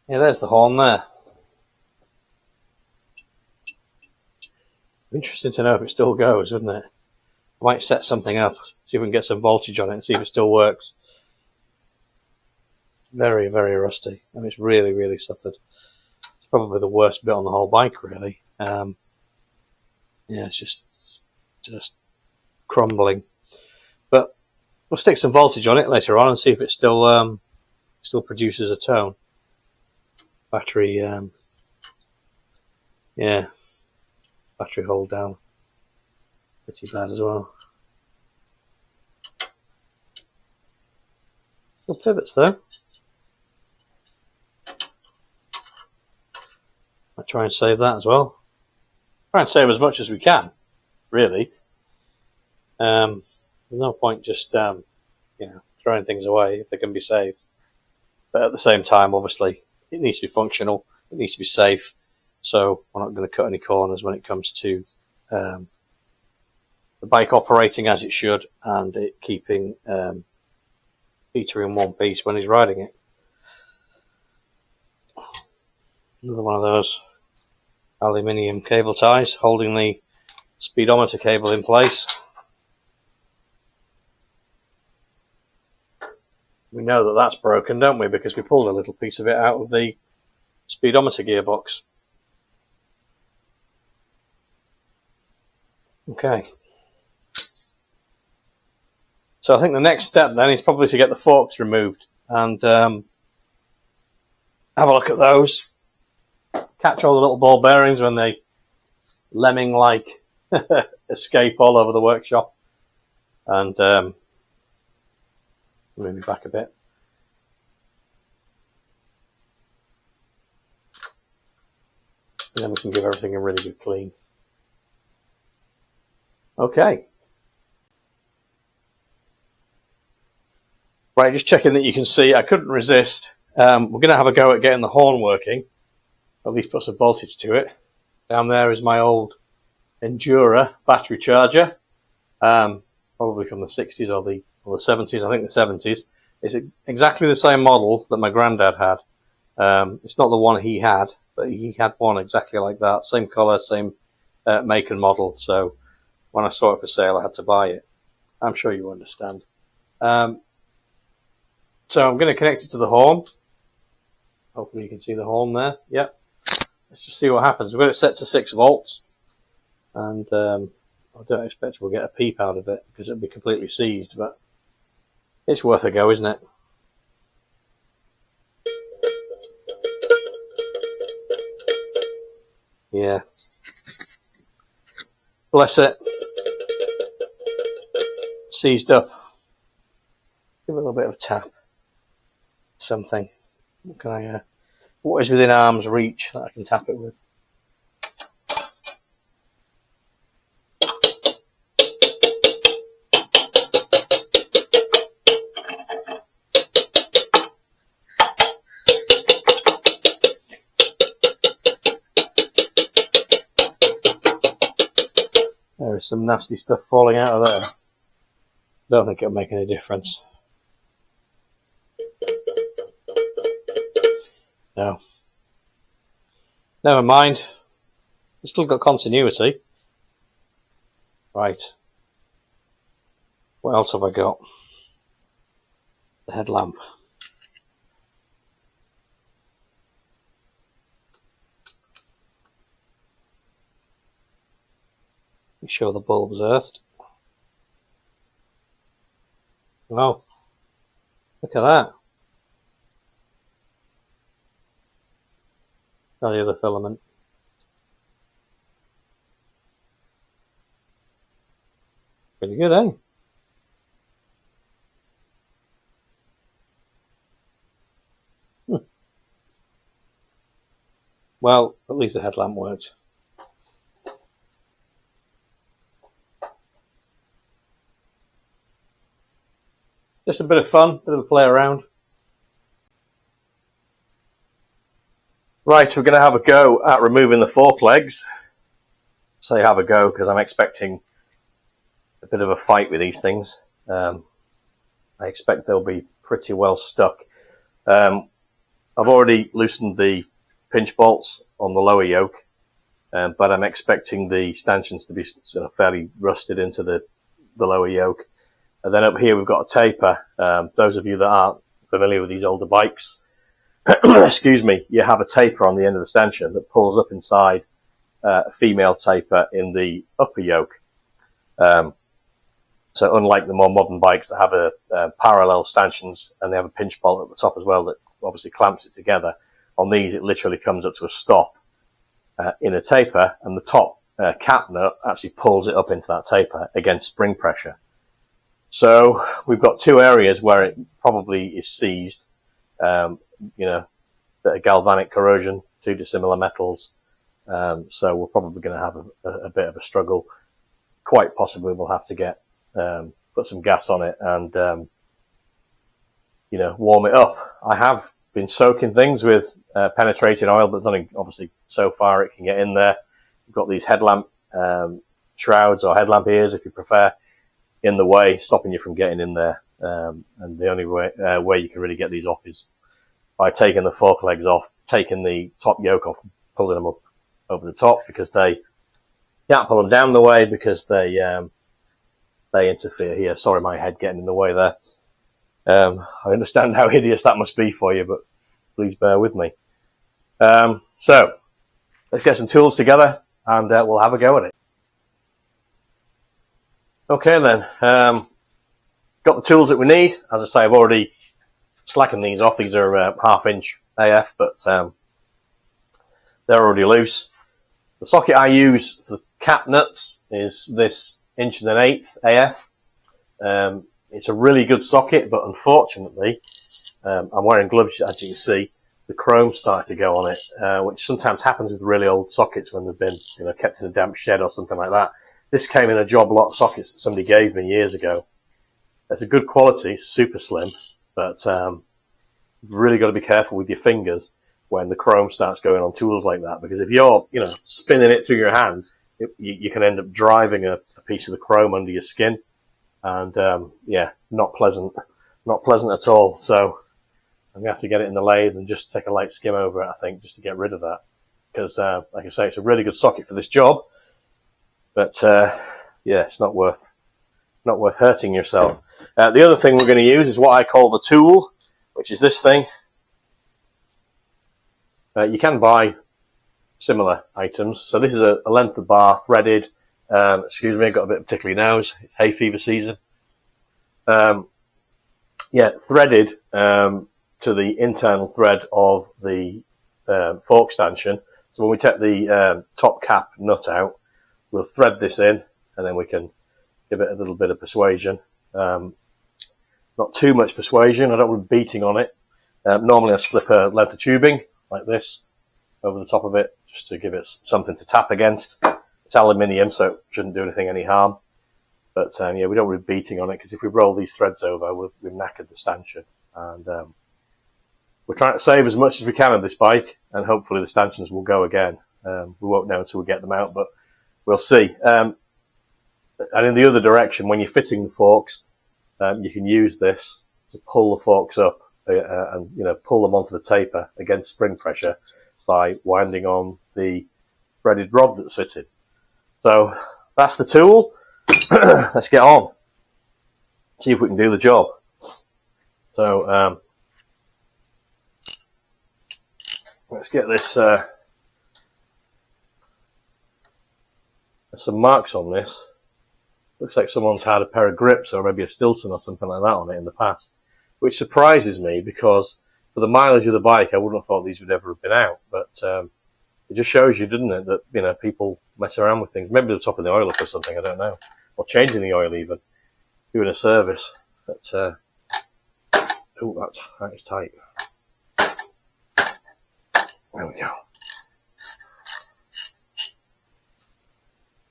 Yeah, there's the horn there. Interesting to know if it still goes, wouldn't it? I might set something up, see if we can get some voltage on it and see if it still works. Very, very rusty, and it's really, really suffered. It's probably the worst bit on the whole bike, really. Yeah, it's just crumbling. But we'll stick some voltage on it later on and see if it still produces a tone. Battery, yeah, battery hold down, pretty bad as well. Still pivots though. I'll try and save that as well. Try and save as much as we can, really. There's no point just throwing things away if they can be saved. But at the same time, obviously, it needs to be functional. It needs to be safe. So we're not going to cut any corners when it comes to the bike operating as it should and it keeping Peter in one piece when he's riding it. Another one of those aluminium cable ties holding the speedometer cable in place. We know that that's broken, don't we? Because we pulled a little piece of it out of the speedometer gearbox. Okay. So I think the next step then is probably to get the forks removed and have a look at those. Catch all the little ball bearings when they lemming-like escape all over the workshop. And move it back a bit. And then we can give everything a really good clean. Okay. Right, just checking that you can see. I couldn't resist. We're going to have a go at getting the horn working. At least put some voltage to it. Down there is my old Endura battery charger. Probably from the 60s or the 70s. I think the 70s. It's exactly the same model that my granddad had. It's not the one he had, but he had one exactly like that. Same colour, same make and model. So when I saw it for sale, I had to buy it. I'm sure you understand. So I'm going to connect it to the horn. Hopefully you can see the horn there. Yep. Let's just see what happens. We've got it set to 6 volts. And I don't expect we'll get a peep out of it because it'll be completely seized, but it's worth a go, isn't it? Yeah. Bless it. Seized up. Give it a little bit of a tap. Something. What can I? What is within arm's reach that I can tap it with? There is some nasty stuff falling out of there. Don't think it'll make any difference. No. Never mind. It's still got continuity. Right. What else have I got? The headlamp. Make sure the bulb's earthed. Oh, look at that. Oh, the other filament. Pretty good, eh? Well, at least the headlamp worked. Just a bit of fun, bit of a play around. Right, we're going to have a go at removing the fork legs. Say have a go because I'm expecting a bit of a fight with these things. I expect they'll be pretty well stuck. I've already loosened the pinch bolts on the lower yoke, but I'm expecting the stanchions to be sort of fairly rusted into the lower yoke. And then up here we've got a taper. Those of you that aren't familiar with these older bikes, excuse me, you have a taper on the end of the stanchion that pulls up inside a female taper in the upper yoke. So unlike the more modern bikes that have a parallel stanchions and they have a pinch bolt at the top as well that obviously clamps it together, on these it literally comes up to a stop in a taper, and the top cap nut actually pulls it up into that taper against spring pressure. So we've got two areas where it probably is seized, you know, bit of galvanic corrosion, two dissimilar metals. So we're probably going to have a bit of a struggle. Quite possibly we'll have to get put some gas on it and you know, warm it up. I have been soaking things with penetrating oil, but it's only obviously so far it can get in there. We've got these headlamp shrouds or headlamp ears, if you prefer, in the way, stopping you from getting in there. And the only way you can really get these off is by taking the fork legs off, taking the top yoke off, and pulling them up over the top, because they can't pull them down the way because they interfere here. Sorry, my head getting in the way there. I understand how hideous that must be for you, but please bear with me. So let's get some tools together and we'll have a go at it. Okay then, got the tools that we need. As I say, I've already slackened these off. These are 1/2 inch AF, but they're already loose. The socket I use for the cap nuts is this 1 1/8" AF. It's a really good socket, but unfortunately, I'm wearing gloves, as you can see. The chrome started to go on it, which sometimes happens with really old sockets when they've been, you know, kept in a damp shed or something like that. This came in a job lot of sockets that somebody gave me years ago. It's a good quality, it's super slim, but you've really got to be careful with your fingers when the chrome starts going on tools like that, because if you're, you know, spinning it through your hand, you can end up driving a piece of the chrome under your skin, and yeah, not pleasant at all. So I'm gonna have to get it in the lathe and just take a light skim over it, I think, just to get rid of that, because like I say, it's a really good socket for this job, but yeah, it's not worth hurting yourself. The other thing we're going to use is what I call the tool, which is this thing. You can buy similar items. So this is a length of bar, threaded. Excuse me, I've got a bit of tickly nose. It's hay fever season. Yeah, threaded to the internal thread of the fork stanchion. So when we take the top cap nut out, we'll thread this in, and then we can give it a little bit of persuasion. Not too much persuasion. I don't want beating on it. Normally I slip a length of tubing like this over the top of it, just to give it something to tap against. It's aluminium, so it shouldn't do anything any harm. But yeah, we don't want beating on it, because if we roll these threads over, we've knackered the stanchion. And we're trying to save as much as we can of this bike, and hopefully the stanchions will go again. We won't know until we get them out, but we'll see. And in the other direction, when you're fitting the forks, you can use this to pull the forks up and, you know, pull them onto the taper against spring pressure by winding on the threaded rod that's fitted. So that's the tool. Let's get on. See if we can do the job. So let's get this. There's some marks on this. Looks like someone's had a pair of grips or maybe a Stilson or something like that on it in the past, which surprises me, because for the mileage of the bike, I wouldn't have thought these would ever have been out. But it just shows you, doesn't it, that, you know, people mess around with things. Maybe the top of the oil up or something, I don't know, or changing the oil even, doing a service. But oh, that is tight. There we go.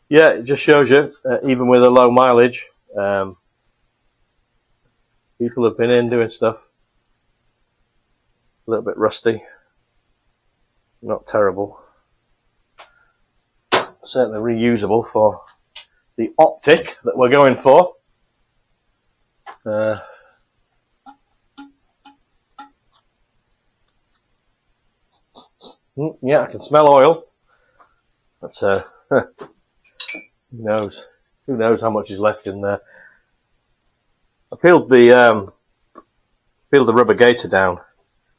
Yeah, it just shows you, even with a low mileage, people have been in doing stuff. A little bit rusty. Not terrible. Certainly reusable for the optic that we're going for. Yeah, I can smell oil. But who knows? Who knows how much is left in there? I peeled the rubber gaiter down.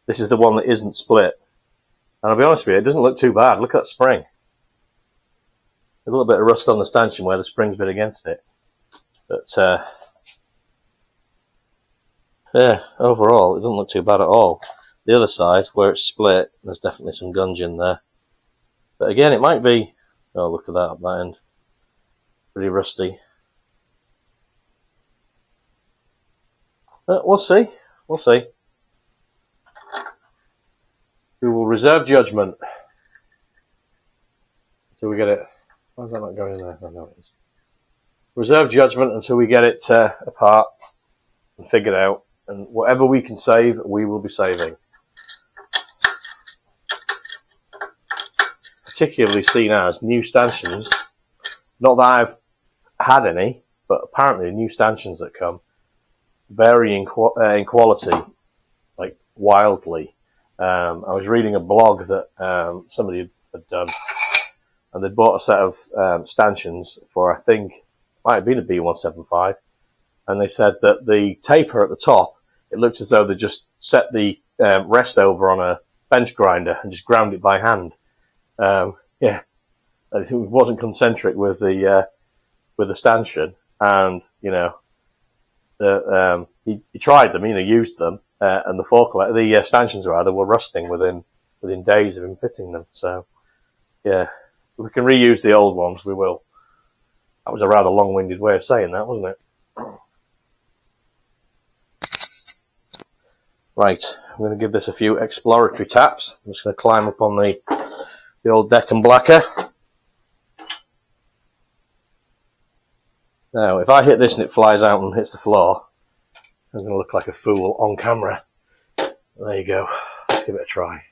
This is the one that isn't split. And I'll be honest with you, it doesn't look too bad. Look at that spring. A little bit of rust on the stanchion where the spring's been against it. But yeah, overall, it doesn't look too bad at all. The other side, where it's split, there's definitely some gunge in there. But again, it might be... Oh, look at that up that end. Pretty rusty. We'll see. We'll see. We will reserve judgment until we get it. Why is that not going in there? Oh, no, it is. Reserve judgment until we get it apart and figured out. And whatever we can save, we will be saving. Particularly seen as new stanchions. Not that I've had any, but apparently the new stanchions that come vary in quality, like wildly. I was reading a blog that somebody had done, and they'd bought a set of stanchions for, I think, it might have been a B175, and they said that the taper at the top, it looked as though they just set the rest over on a bench grinder and just ground it by hand. Yeah, it wasn't concentric with the stanchion, and you know, he tried them, you know, used them, and the stanchions rather were rusting within days of him fitting them. So yeah, if we can reuse the old ones, we will. That was a rather long-winded way of saying that, wasn't it? Right, I'm going to give this a few exploratory taps. I'm just going to climb up on the old Deccan Blacker. Now, if I hit this and it flies out and hits the floor, I'm going to look like a fool on camera. There you go. Let's give it a try.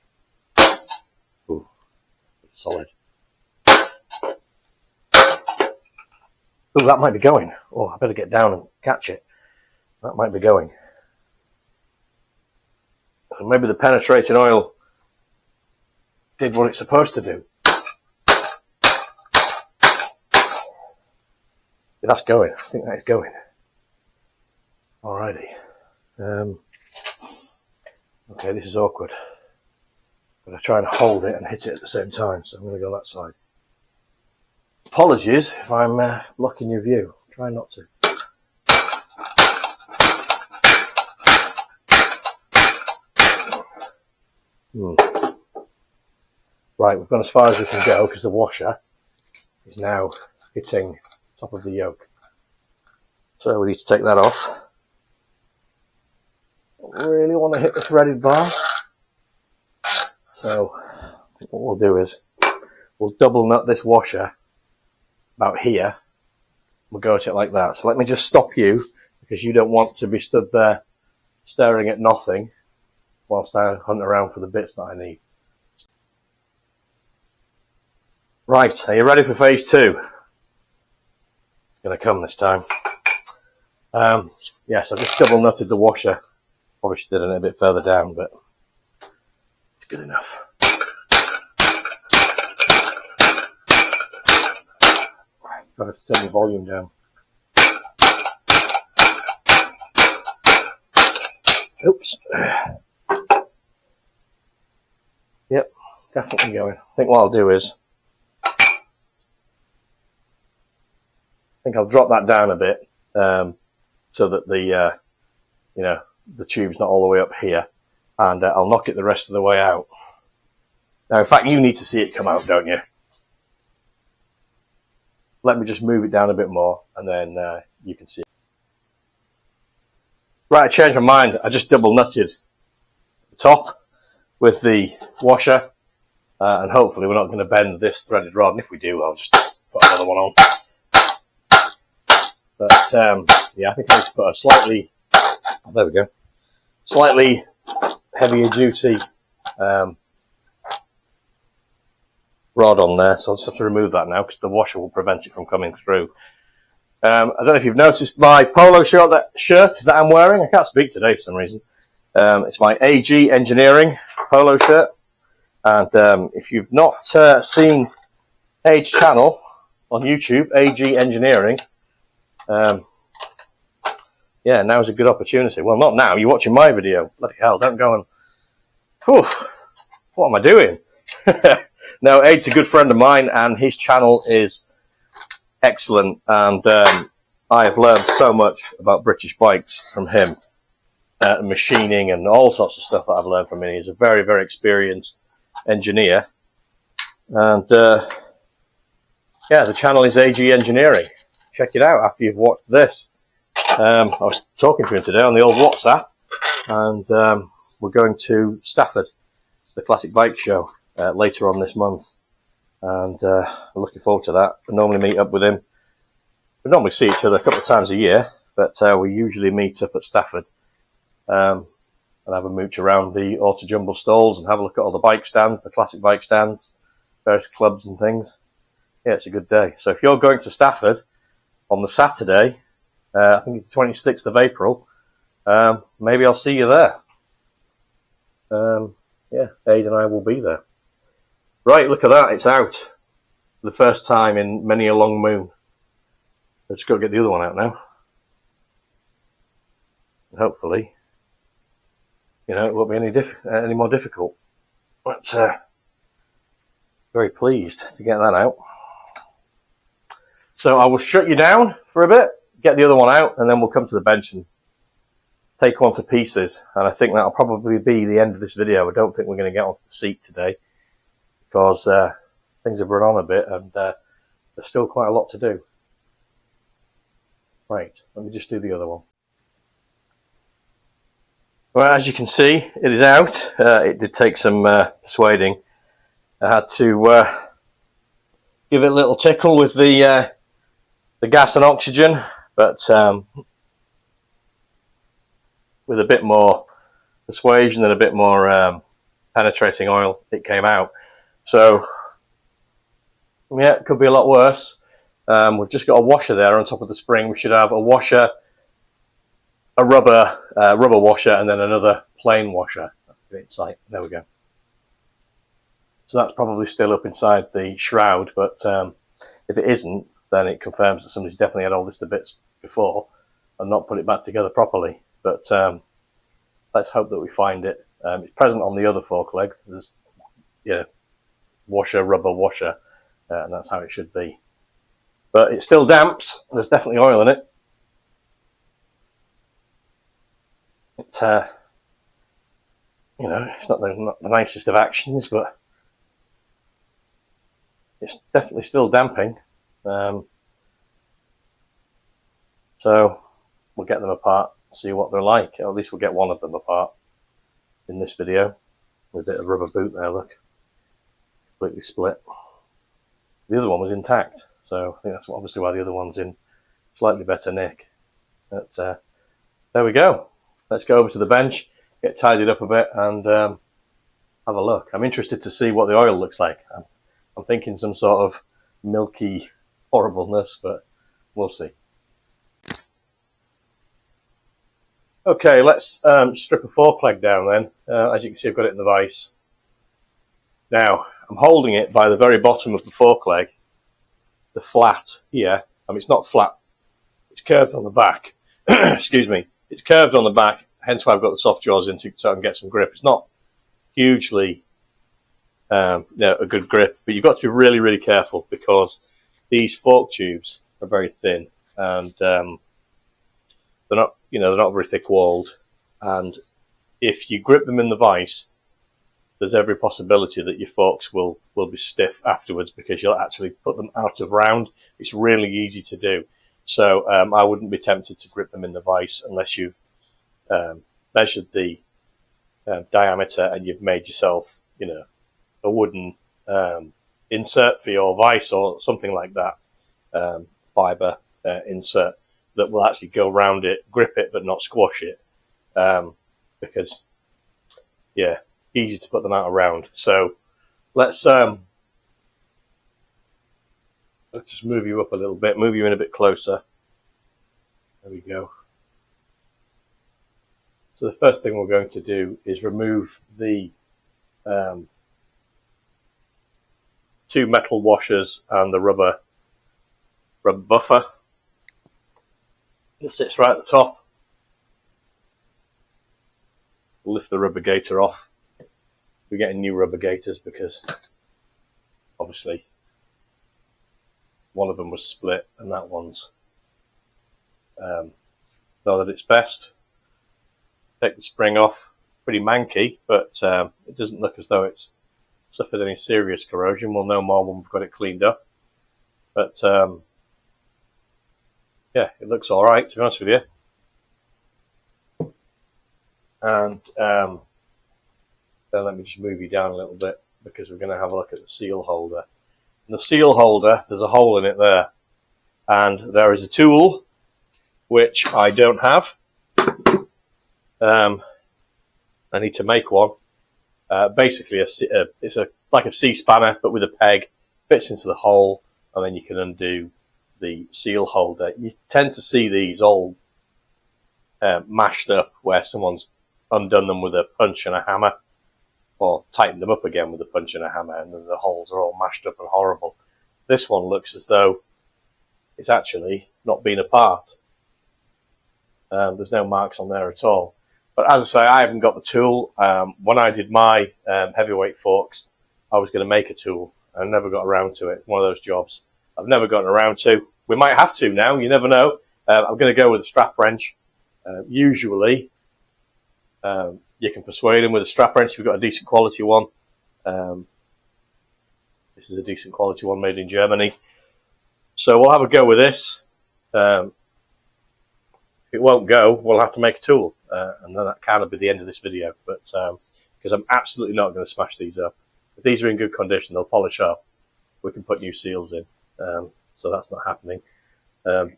Ooh, solid. Ooh, that might be going. Oh, I better get down and catch it. That might be going. So maybe the penetrating oil did what it's supposed to do. That's going. I think that is going. Alrighty. Okay, this is awkward. I'm going to try and hold it and hit it at the same time, so I'm going to go that side. Apologies if I'm blocking your view. Try not to. Right, we've gone as far as we can go because the washer is now hitting the top of the yoke. So we need to take that off. Don't really want to hit the threaded bar. So what we'll do is we'll double nut this washer about here. We'll go at it like that. So let me just stop you because you don't want to be stood there staring at nothing whilst I hunt around for the bits that I need. Right, are you ready for phase 2? It's going to come this time. Yes, I've just double nutted the washer. Probably should have done it a bit further down, but it's good enough. I've got to turn the volume down. Oops. Yep, definitely going. I think what I'll do is I'll drop that down a bit so that the the tube's not all the way up here, and I'll knock it the rest of the way out. Now, in fact, you need to see it come out, don't you? Let me just move it down a bit more, and then you can see it. Right, I changed my mind. I just double nutted the top with the washer, and hopefully we're not going to bend this threaded rod, and if we do, I'll just put another one on. But yeah, I think I need to put a slightly, oh, there we go, slightly heavier duty rod on there. So I'll just have to remove that now because the washer will prevent it from coming through. I don't know if you've noticed my polo shirt that I'm wearing. I can't speak today for some reason. It's my AG Engineering polo shirt. And if you've not seen Age's channel on YouTube, AG Engineering, yeah, now's a good opportunity. Well, not now. You're watching my video. Bloody hell, don't go and... Whew, what am I doing? No, Age's a good friend of mine, and his channel is excellent. And I have learned so much about British bikes from him. Machining and all sorts of stuff that I've learned from him. He's a very, very experienced engineer. And yeah, the channel is AG Engineering. Check it out after you've watched this. I was talking to him today on the old WhatsApp, and we're going to Stafford, the Classic Bike Show, later on this month, and I'm looking forward to that. We normally meet up with him. We normally see each other a couple of times a year, but we usually meet up at Stafford and have a mooch around the Auto Jumble stalls and have a look at all the bike stands, the classic bike stands, various clubs and things. Yeah, it's a good day. So if you're going to Stafford on the Saturday, I think it's the 26th of April, maybe I'll see you there. Yeah, Ade and I will be there. Right, look at that, it's out. For the first time in many a long moon. I've just got to get the other one out now. And hopefully, you know, it won't be any more difficult. But very pleased to get that out. So I will shut you down for a bit, get the other one out, and then we'll come to the bench and take one to pieces. And I think that'll probably be the end of this video. I don't think we're going to get onto the seat today, because things have run on a bit, and there's still quite a lot to do. Right, let me just do the other one. Well, as you can see, it is out. It did take some persuading. I had to give it a little tickle with the gas and oxygen, but with a bit more persuasion and a bit more penetrating oil, it came out. So, yeah, it could be a lot worse. We've just got a washer there on top of the spring. We should have a washer, a rubber washer, and then another plain washer. Inside. There we go. So that's probably still up inside the shroud, but if it isn't, then it confirms that somebody's definitely had all this to bits before and not put it back together properly. But let's hope that we find it. It's present on the other fork leg. There's, yeah, washer, rubber washer, and that's how it should be. But it still damps. There's definitely oil in it. It's you know, it's not the nicest of actions, but it's definitely still damping. So we'll get them apart, see what they're like. Or at least we'll get one of them apart in this video. With a bit of rubber boot there, look. Completely split. The other one was intact, so I think that's obviously why the other one's in slightly better nick. But there we go. Let's go over to the bench, get tidied up a bit, and have a look. I'm interested to see what the oil looks like. I'm thinking some sort of milky horribleness, but we'll see. Okay, let's strip a fork leg down then. As you can see, I've got it in the vise. Now, I'm holding it by the very bottom of the fork leg, the flat here. I mean, it's not flat, it's curved on the back. Excuse me. It's curved on the back, hence why I've got the soft jaws in so I can get some grip. It's not hugely you know, a good grip, but you've got to be really, really careful because these fork tubes are very thin and they're not, you know, they're not very thick walled. And if you grip them in the vise, there's every possibility that your forks will be stiff afterwards because you'll actually put them out of round. It's really easy to do. So I wouldn't be tempted to grip them in the vise unless you've measured the diameter and you've made yourself, you know, a wooden insert for your vise or something like that, fibre insert that will actually go around it, grip it but not squash it, because, yeah, easy to put them out around. So let's just move you up a little bit, move you in a bit closer. There we go. So the first thing we're going to do is remove the 2 metal washers and the rubber buffer. It sits right at the top. We'll lift the rubber gaiter off. We're getting new rubber gaiters because obviously one of them was split and that one's not at its best. Take the spring off. Pretty manky, but it doesn't look as though it's suffered any serious corrosion. We'll know more when we've got it cleaned up. But yeah, it looks alright, to be honest with you. And then let me just move you down a little bit because we're going to have a look at the seal holder. In the seal holder, there's a hole in it there. And there is a tool, which I don't have. I need to make one. Basically, it's like a C-spanner, but with a peg. Fits into the hole, and then you can undo the seal holder. You tend to see these all mashed up, where someone's undone them with a punch and a hammer, or tightened them up again with a punch and a hammer, and then the holes are all mashed up and horrible. This one looks as though it's actually not been apart. There's no marks on there at all. But as I say, I haven't got the tool. When I did my heavyweight forks, I was going to make a tool. I never got around to it. One of those jobs I've never gotten around to. We might have to now. You never know. I'm going to go with a strap wrench. Usually, you can persuade them with a strap wrench if you've got a decent quality one. This is a decent quality one made in Germany. So we'll have a go with this. If it won't go, we'll have to make a tool. And then that kind of be the end of this video. But because I'm absolutely not going to smash these up. If these are in good condition, they'll polish up. We can put new seals in. So that's not happening. Don't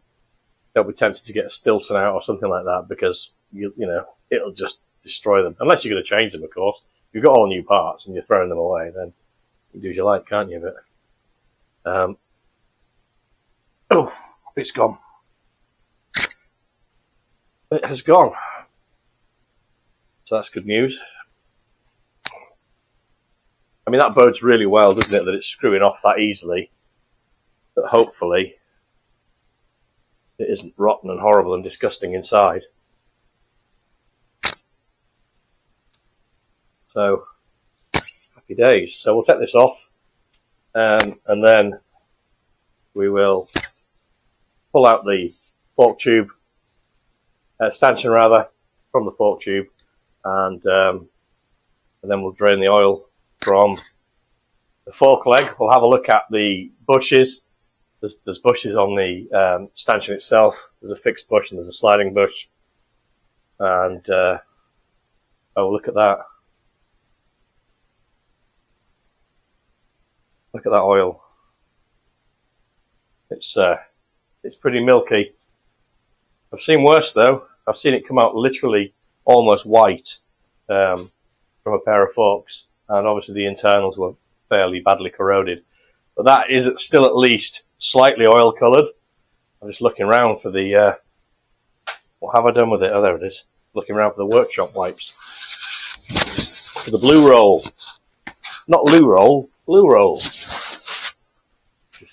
be tempted to get a Stilson out or something like that, because you know it'll just destroy them. Unless you're going to change them, of course. If you've got all new parts and you're throwing them away, then you can do as you like, can't you? But oh, it's gone. It has gone. So that's good news. I mean, that bodes really well, doesn't it, that it's screwing off that easily. But hopefully it isn't rotten and horrible and disgusting inside. So, happy days. So we'll take this off, and then we will pull out the fork tube, stanchion rather, from the fork tube, and then we'll drain the oil from the fork leg. We'll have a look at the bushes. There's bushes on the stanchion itself. There's a fixed bush and there's a sliding bush. And oh, look at that. Look at that oil. It's pretty milky. I've seen worse though. I've seen it come out literally almost white from a pair of forks, and obviously the internals were fairly badly corroded. But that is still at least slightly oil coloured. I'm just looking around for the what have I done with it? Oh, there it is. Looking around for the workshop wipes. For the blue roll. Not loo roll, blue roll. Just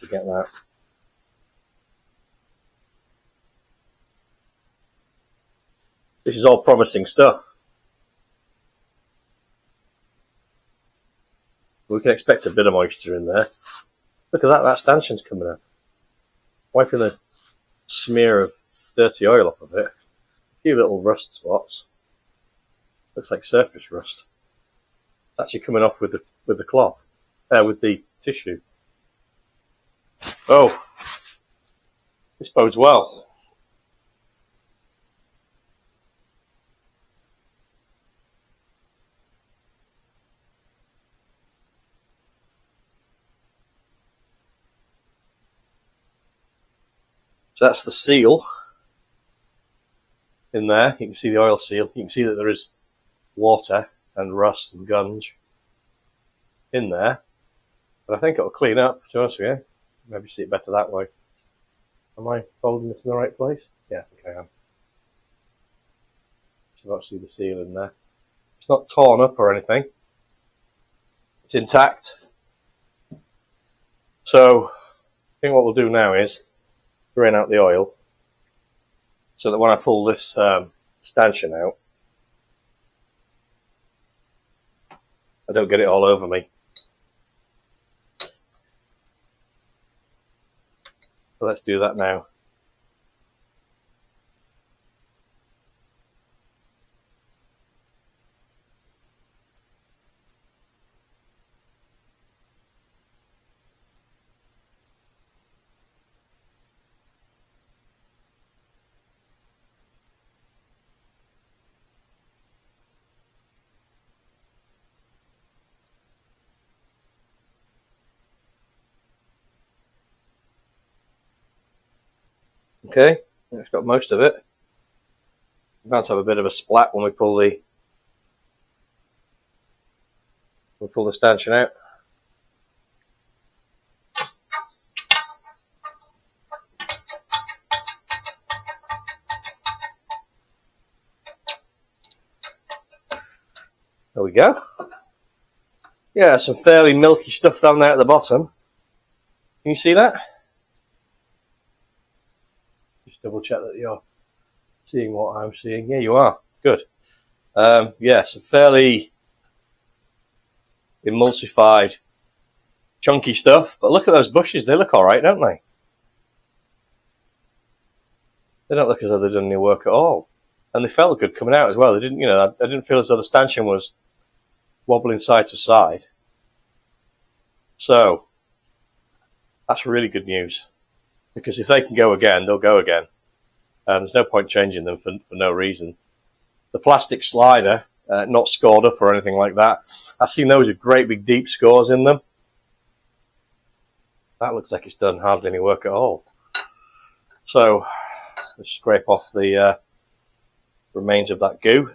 to get that. This is all promising stuff. We can expect a bit of moisture in there. Look at that, that stanchion's coming out. Wiping a smear of dirty oil off of it. A few little rust spots. Looks like surface rust. It's actually coming off with the cloth. With the tissue. Oh. This bodes well. So that's the seal in there. You can see the oil seal. You can see that there is water and rust and gunge in there. But I think it'll clean up, to be honest with you. Maybe see it better that way. Am I holding this in the right place? Yeah, I think I am. Just about to see the seal in there. It's not torn up or anything. It's intact. So I think what we'll do now is drain out the oil, so that when I pull this stanchion out, I don't get it all over me. So let's do that now. Okay, it's got most of it. We're about to have a bit of a splat when we pull the stanchion out. There we go. Yeah, some fairly milky stuff down there at the bottom. Can you see that? Just double check that you're seeing what I'm seeing. Yeah, you are. Good. Yeah, some fairly emulsified, chunky stuff. But look at those bushes. They look alright, don't they? They don't look as though they've done any work at all. And they felt good coming out as well. They didn't, I didn't feel as though the stanchion was wobbling side to side. So that's really good news, because if they can go again, they'll go again. There's no point changing them for no reason. The plastic slider, not scored up or anything like that. I've seen those with great big deep scores in them. That looks like it's done hardly any work at all. So let's scrape off the remains of that goo.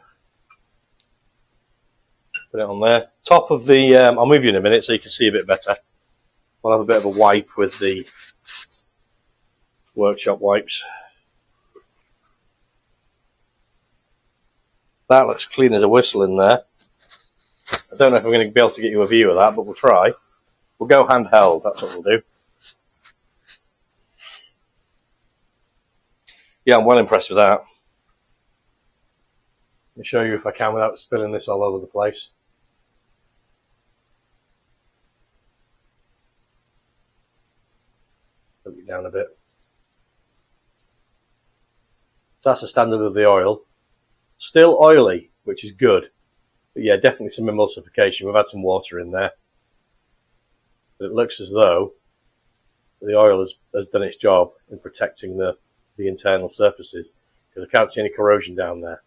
Put it on there. Top of the, I'll move you in a minute so you can see a bit better. We'll have a bit of a wipe with the workshop wipes. That looks clean as a whistle in there. I don't know if I'm going to be able to get you a view of that, but we'll try. We'll go handheld, that's what we'll do. Yeah, I'm well impressed with that. Let me show you if I can without spilling this all over the place. Put it down a bit. So that's the standard of the oil. Still oily, which is good. But yeah, definitely some emulsification. We've had some water in there. But it looks as though the oil has done its job in protecting the internal surfaces, because I can't see any corrosion down there.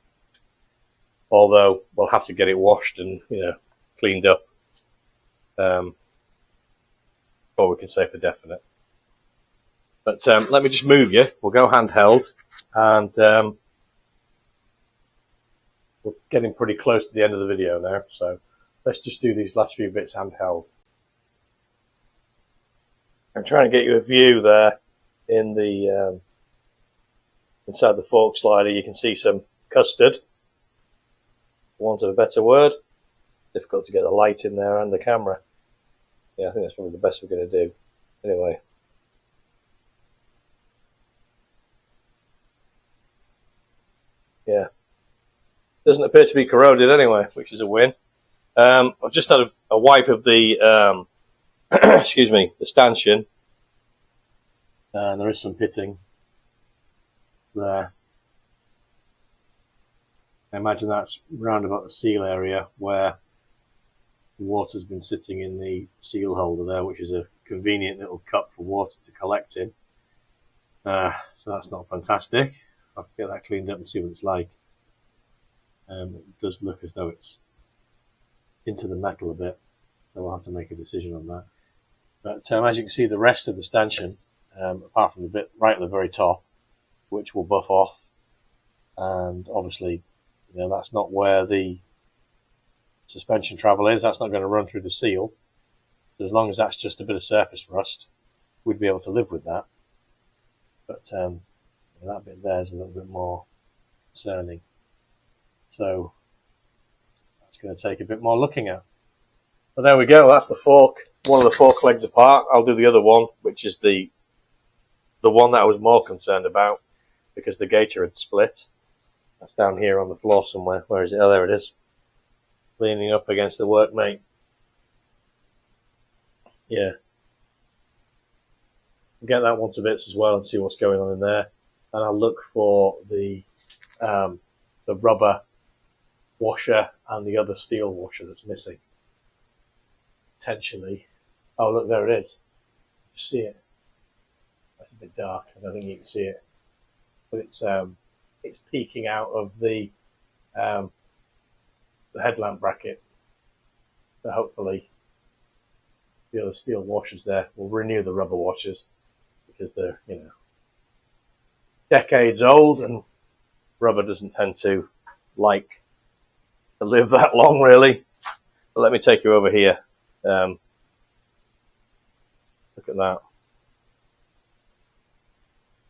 Although we'll have to get it washed and cleaned up before we can say for definite. But let me just move you. We'll go handheld, and we're getting pretty close to the end of the video now. So let's just do these last few bits handheld. I'm trying to get you a view there in the inside the fork slider. You can see some custard, for want of a better word. Difficult to get the light in there and the camera. Yeah, I think that's probably the best we're going to do. Anyway. Yeah. Doesn't appear to be corroded anyway, which is a win. I've just had a wipe of the excuse me, the stanchion. And there is some pitting there. I imagine that's round about the seal area where the water's been sitting in the seal holder there, which is a convenient little cup for water to collect in. So that's not fantastic. I'll have to get that cleaned up and see what it's like. It does look as though it's into the metal a bit, so we'll have to make a decision on that. But as you can see, the rest of the stanchion, apart from the bit right at the very top, which will buff off, and obviously, that's not where the suspension travel is. That's not going to run through the seal. So as long as that's just a bit of surface rust, we'd be able to live with that. But that bit there is a little bit more concerning. So that's going to take a bit more looking at. But there we go, that's the fork. One of the fork legs apart. I'll do the other one, which is the one that I was more concerned about because the gator had split. That's down here on the floor somewhere. Where is it? Oh, there it is. Leaning up against the workmate. Yeah. Get that one to bits as well and see what's going on in there. And I'll look for the rubber washer and the other steel washer that's missing. Potentially. Oh, look, there it is. You see it? That's a bit dark. I don't think you can see it. But it's peeking out of the headlamp bracket. So hopefully the other steel washers there will renew the rubber washers because they're, you know, decades old and rubber doesn't tend to like to live that long, really. But let me take you over here. Look at that.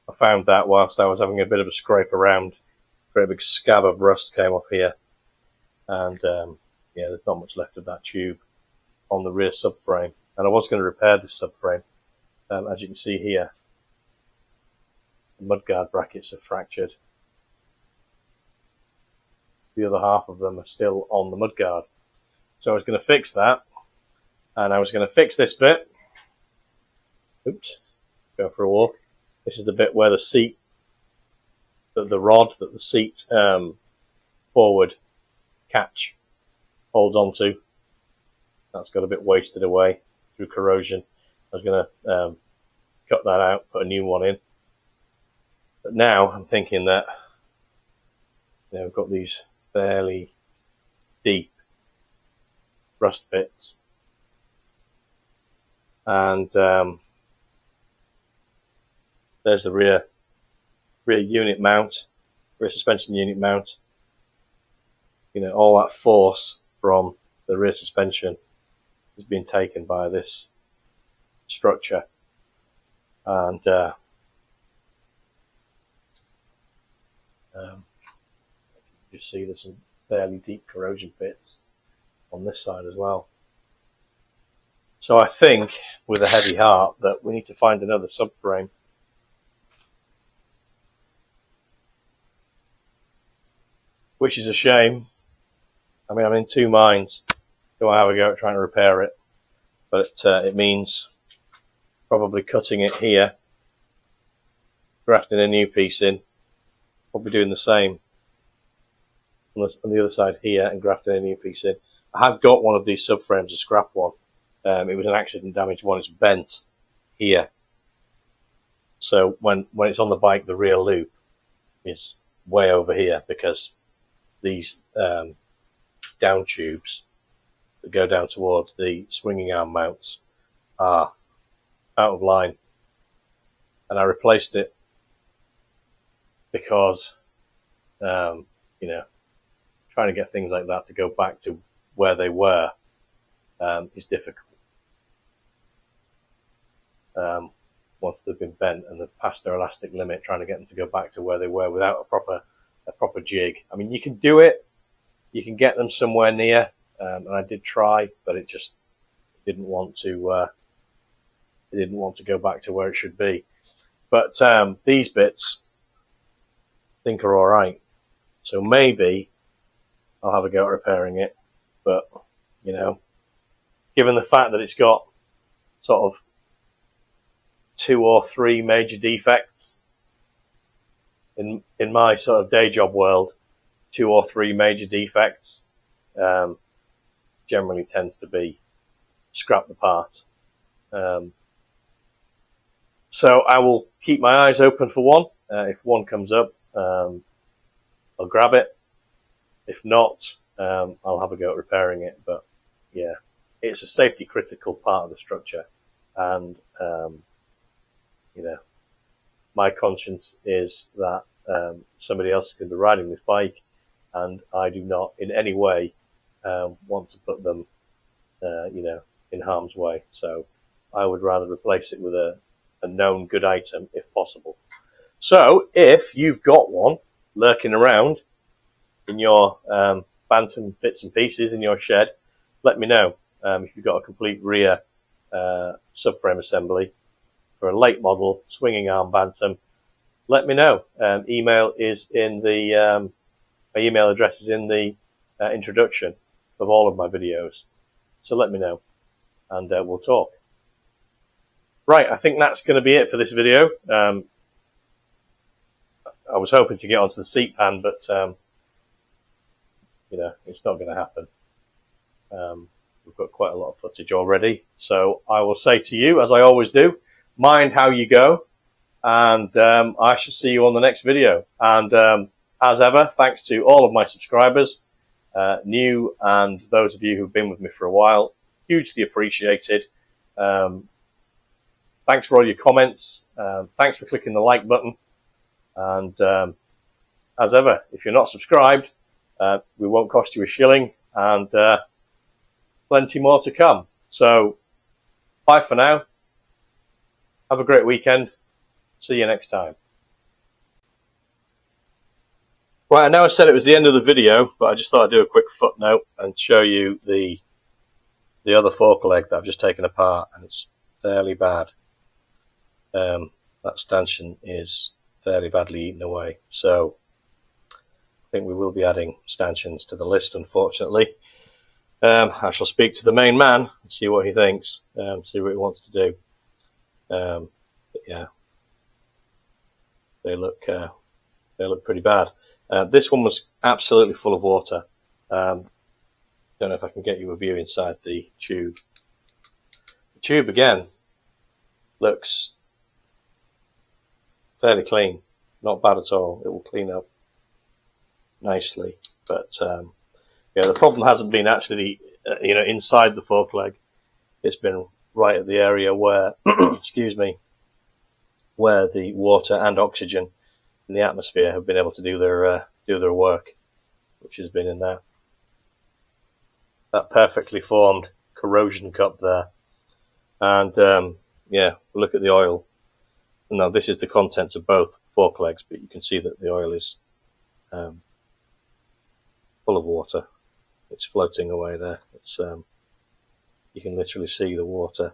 I found that whilst I was having a bit of a scrape around. A great big scab of rust came off here. And yeah, there's not much left of that tube on the rear subframe. And I was going to repair this subframe. As you can see here, the mudguard brackets are fractured. The other half of them are still on the mudguard. So I was going to fix that. And I was going to fix this bit. Oops, go for a walk. This is the bit where the seat, the rod that the seat forward catch holds onto. That's got a bit wasted away through corrosion. I was going to cut that out, put a new one in. But now I'm thinking that, you know, we've got these fairly deep rust bits. And there's the rear unit mount, rear suspension unit mount. You know, all that force from the rear suspension is being taken by this structure. And you see there's some fairly deep corrosion bits on this side as well. So I think, with a heavy heart, that we need to find another subframe. Which is a shame. I mean, I'm in two minds. Do I have a go at trying to repair it? But it means probably cutting it here, grafting a new piece in, probably doing the same on the other side here and grafting a new piece in. I have got one of these subframes, a scrap one. It was an accident damaged one. It's bent here. So when it's on the bike, the rear loop is way over here because these down tubes that go down towards the swinging arm mounts are out of line. And I replaced it because, you know, trying to get things like that to go back to where they were is difficult. Once they've been bent and they've passed their elastic limit, trying to get them to go back to where they were without a proper jig. I mean, you can do it. You can get them somewhere near, and I did try, but it just didn't want to. It didn't want to go back to where it should be. But these bits, I think, are all right. So maybe I'll have a go at repairing it. But you know, given the fact that it's got sort of 2 or 3 major defects in my sort of day job world, 2 or 3 major defects generally tends to be scrap the part. So I will keep my eyes open for one. If one comes up, I'll grab it. If not, I'll have a go at repairing it. But yeah, it's a safety critical part of the structure, and you know, my conscience is that somebody else could be riding this bike, and I do not in any way want to put them, you know, in harm's way. So I would rather replace it with a known good item if possible. So if you've got one lurking around in your Bantam bits and pieces in your shed, let me know. if you've got a complete rear subframe assembly for a late model swinging arm Bantam, let me know. Email is in the my email address is in the introduction of all of my videos, so let me know, and we'll talk. Right, I think that's going to be it for this video. I was hoping to get onto the seat pan, but you know, it's not going to happen. We've got quite a lot of footage already, so I will say to you, as I always do, mind how you go, and I shall see you on the next video. And as ever, thanks to all of my subscribers, new and those of you who've been with me for a while, hugely appreciated. Thanks for all your comments. Thanks for clicking the like button. And as ever, if you're not subscribed, we won't cost you a shilling, and plenty more to come. So bye for now. Have a great weekend. See you next time. Right, I know I said it was the end of the video, but I just thought I'd do a quick footnote and show you the other fork leg that I've just taken apart, and it's fairly bad. That stanchion is fairly badly eaten away, so I think we will be adding stanchions to the list, unfortunately. I shall speak to the main man and see what he thinks, see what he wants to do. But yeah, they look pretty bad. This one was absolutely full of water. Don't know if I can get you a view inside the tube. The tube again looks fairly clean, not bad at all. It will clean up nicely, but yeah, the problem hasn't been actually inside the fork leg. It's been right at the area where excuse me, where the water and oxygen in the atmosphere have been able to do their work, which has been in that perfectly formed corrosion cup there. And yeah, look at the oil. Now this is the contents of both fork legs, but you can see that the oil is full of water. It's floating away there. It's you can literally see the water.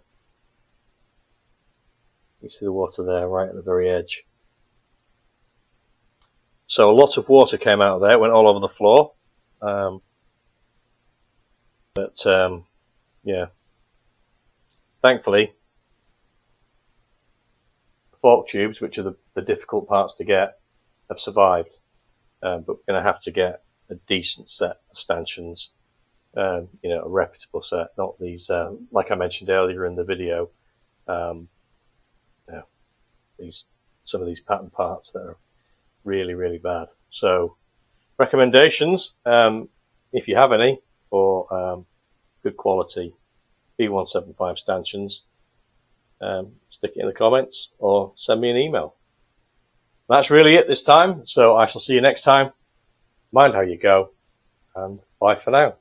You see the water there right at the very edge. So a lot of water came out of there, went all over the floor. But yeah, thankfully, the fork tubes, which are the difficult parts to get, have survived. But we're going to have to get a decent set of stanchions, a reputable set, not these, like I mentioned earlier in the video, some of these pattern parts that are really, really bad. So recommendations, if you have any, for good quality B175 stanchions, stick it in the comments or send me an email. That's really it this time, so I shall see you next time. Mind how you go, and bye for now.